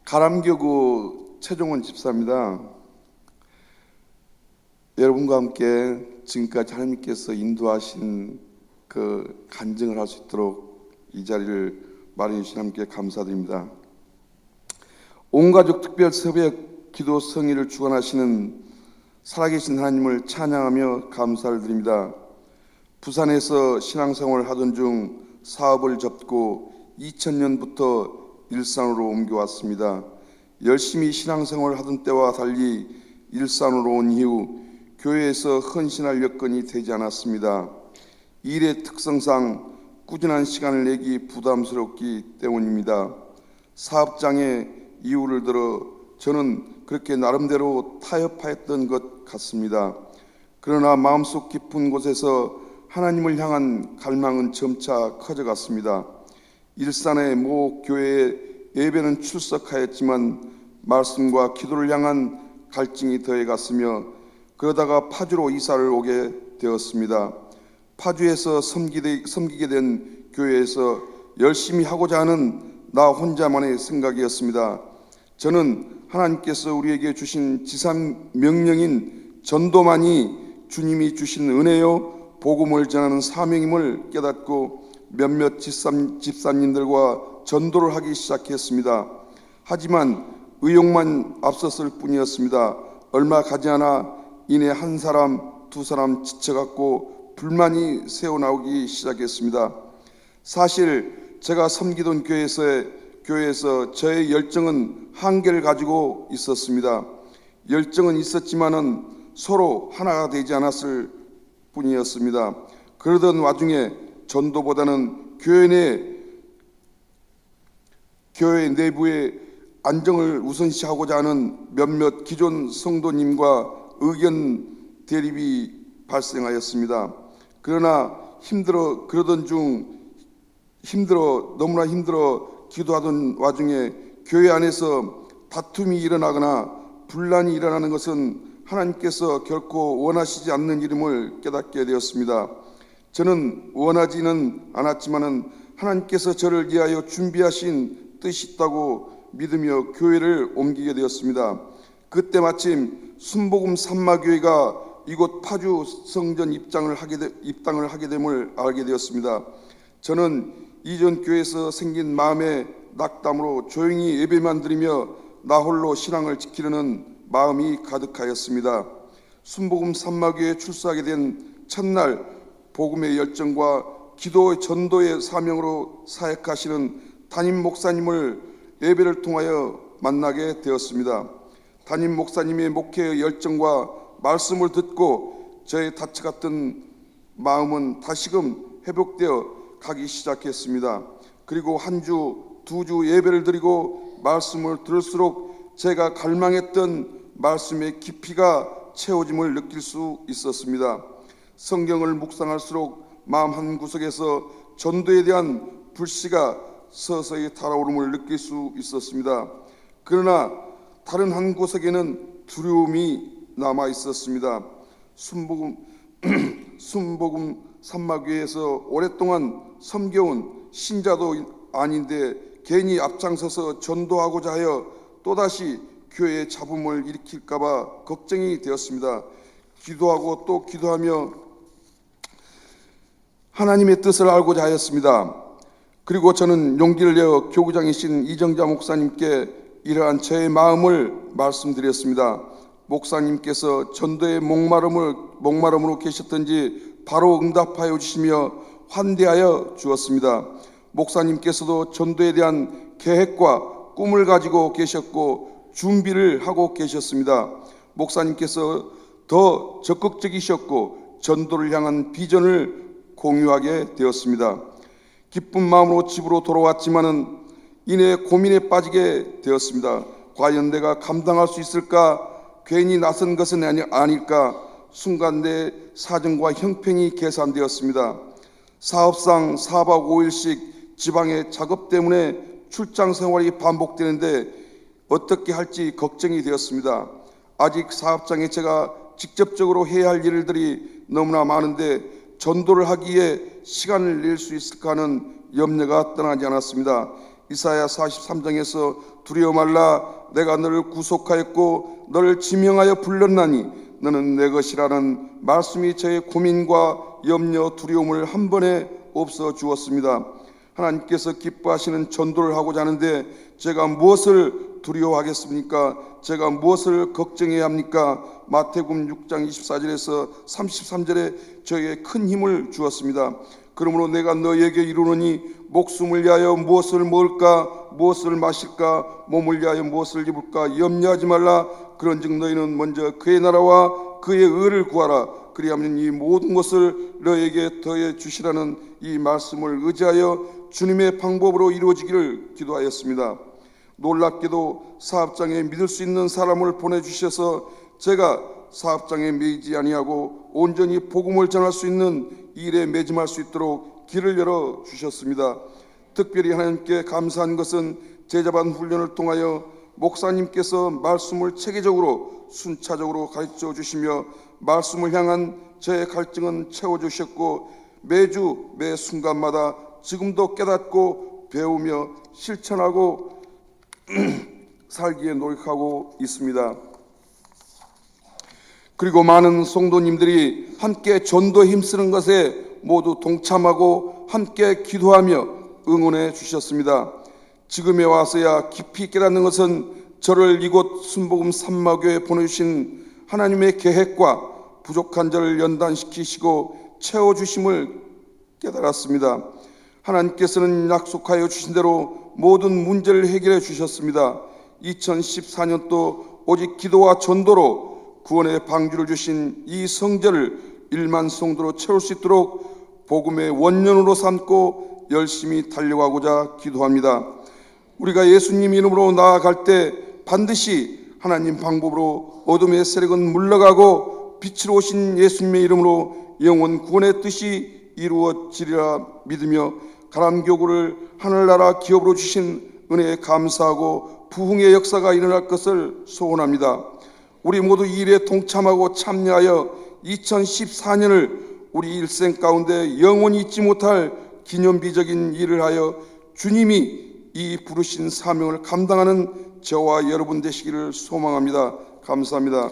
가람교구 최종원 집사입니다. 여러분과 함께 지금까지 하나님께서 인도하신 그 간증을 할 수 있도록 이 자리를 마련해 주신 하나님께 감사드립니다. 온가족 특별 새벽 기도 성의를 주관하시는 살아계신 하나님을 찬양하며 감사를 드립니다. 부산에서 신앙생활을 하던 중 사업을 접고 2000년부터 일산으로 옮겨왔습니다. 열심히 신앙생활을 하던 때와 달리 일산으로 온 이후 교회에서 헌신할 여건이 되지 않았습니다. 일의 특성상 꾸준한 시간을 내기 부담스럽기 때문입니다. 사업장의 이유를 들어 저는 그렇게 나름대로 타협하였던 것 같습니다. 그러나 마음속 깊은 곳에서 하나님을 향한 갈망은 점차 커져갔습니다. 일산의 모 교회에 예배는 출석하였지만 말씀과 기도를 향한 갈증이 더해갔으며 그러다가 파주로 이사를 오게 되었습니다. 파주에서 섬기게 된 교회에서 열심히 하고자 하는 나 혼자만의 생각이었습니다. 저는 하나님께서 우리에게 주신 지상 명령인 전도만이 주님이 주신 은혜요 복음을 전하는 사명임을 깨닫고 몇몇 집사님들과 전도를 하기 시작했습니다. 하지만 의욕만 앞섰을 뿐이었습니다. 얼마 가지 않아 이내 한 사람, 두 사람 지쳐갖고 불만이 새어나오기 시작했습니다. 사실 제가 섬기던 교회에서 저의 열정은 한계를 가지고 있었습니다. 열정은 있었지만은 서로 하나가 되지 않았을 뿐이었습니다. 그러던 와중에 전도보다는 교회 내부의 안정을 우선시하고자 하는 몇몇 기존 성도님과 의견 대립이 발생하였습니다. 그러나 너무나 힘들어 기도하던 와중에 교회 안에서 다툼이 일어나거나 분란이 일어나는 것은 하나님께서 결코 원하시지 않는 일임을 깨닫게 되었습니다. 저는 원하지는 않았지만은 하나님께서 저를 위하여 준비하신 뜻이 있다고 믿으며 교회를 옮기게 되었습니다. 그때 마침 순복음 산마교회가 이곳 파주 성전 입당을 하게 됨을 알게 되었습니다. 저는 이전 교회에서 생긴 마음의 낙담으로 조용히 예배만 드리며 나 홀로 신앙을 지키려는 마음이 가득하였습니다. 순복음 산마교회에 출소하게 된 첫날 복음의 열정과 기도 전도의 사명으로 사역하시는 담임 목사님을 예배를 통하여 만나게 되었습니다. 담임 목사님의 목회의 열정과 말씀을 듣고 저의 다쳐갔던 마음은 다시금 회복되어 가기 시작했습니다. 그리고 한 주, 두 주 예배를 드리고 말씀을 들을수록 제가 갈망했던 말씀의 깊이가 채워짐을 느낄 수 있었습니다. 성경을 묵상할수록 마음 한구석에서 전도에 대한 불씨가 서서히 달아오름을 느낄 수 있었습니다. 그러나 다른 한 구석에는 두려움이 남아 있었습니다. 순복음 산마교회에서 오랫동안 섬겨온 신자도 아닌데 괜히 앞장서서 전도하고자 하여 또다시 교회의 잡음을 일으킬까봐 걱정이 되었습니다. 기도하고 또 기도하며 하나님의 뜻을 알고자 하였습니다. 그리고 저는 용기를 내어 교구장이신 이정자 목사님께 이러한 저의 마음을 말씀드렸습니다. 목사님께서 전도의 목마름으로 계셨던지 바로 응답하여 주시며 환대하여 주었습니다. 목사님께서도 전도에 대한 계획과 꿈을 가지고 계셨고 준비를 하고 계셨습니다. 목사님께서 더 적극적이셨고 전도를 향한 비전을 공유하게 되었습니다. 기쁜 마음으로 집으로 돌아왔지만은 이내 고민에 빠지게 되었습니다. 과연 내가 감당할 수 있을까? 괜히 나선 것은 아닐까? 순간 내 사정과 형편이 계산되었습니다. 사업상 4박 5일씩 지방의 작업 때문에 출장 생활이 반복되는데 어떻게 할지 걱정이 되었습니다. 아직 사업장에 제가 직접적으로 해야 할 일들이 너무나 많은데 전도를 하기에 시간을 낼 수 있을까 하는 염려가 떠나지 않았습니다. 이사야 43장에서 두려워 말라 내가 너를 구속하였고 너를 지명하여 불렀나니 너는 내 것이라는 말씀이 저의 고민과 염려 두려움을 한 번에 없어 주었습니다. 하나님께서 기뻐하시는 전도를 하고자 하는데 제가 무엇을 두려워하겠습니까? 제가 무엇을 걱정해야 합니까? 마태복음 6장 24절에서 33절에 저에게 큰 힘을 주었습니다. 그러므로 내가 너에게 이르노니 목숨을 위하여 무엇을 먹을까 무엇을 마실까 몸을 위하여 무엇을 입을까 염려하지 말라. 그런즉 너희는 먼저 그의 나라와 그의 의를 구하라. 그리하면 이 모든 것을 너에게 더해 주시라는 이 말씀을 의지하여 주님의 방법으로 이루어지기를 기도하였습니다. 놀랍게도 사업장에 믿을 수 있는 사람을 보내주셔서 제가 사업장에 매이지 아니하고 온전히 복음을 전할 수 있는 일에 매짐할 수 있도록 길을 열어 주셨습니다. 특별히 하나님께 감사한 것은 제자반 훈련을 통하여 목사님께서 말씀을 체계적으로 순차적으로 가르쳐 주시며 말씀을 향한 저의 갈증은 채워주셨고 매주 매 순간마다 지금도 깨닫고 배우며 실천하고 살기에 노력하고 있습니다. 그리고 많은 성도님들이 함께 전도에 힘쓰는 것에 모두 동참하고 함께 기도하며 응원해 주셨습니다. 지금에 와서야 깊이 깨닫는 것은 저를 이곳 순복음 산마교에 보내주신 하나님의 계획과 부족한 저를 연단시키시고 채워주심을 깨달았습니다. 하나님께서는 약속하여 주신 대로 모든 문제를 해결해 주셨습니다. 2014년도 오직 기도와 전도로 구원의 방주를 주신 이 성전을 1만 성도로 채울 수 있도록 복음의 원년으로 삼고 열심히 달려가고자 기도합니다. 우리가 예수님 이름으로 나아갈 때 반드시 하나님 방법으로 어둠의 세력은 물러가고 빛으로 오신 예수님의 이름으로 영원 구원의 뜻이 이루어지리라 믿으며 가람교구를 하늘나라 기업으로 주신 은혜에 감사하고 부흥의 역사가 일어날 것을 소원합니다. 우리 모두 이 일에 동참하고 참여하여 2014년을 우리 일생 가운데 영원히 잊지 못할 기념비적인 일을 하여 주님이 이 부르신 사명을 감당하는 저와 여러분 되시기를 소망합니다. 감사합니다.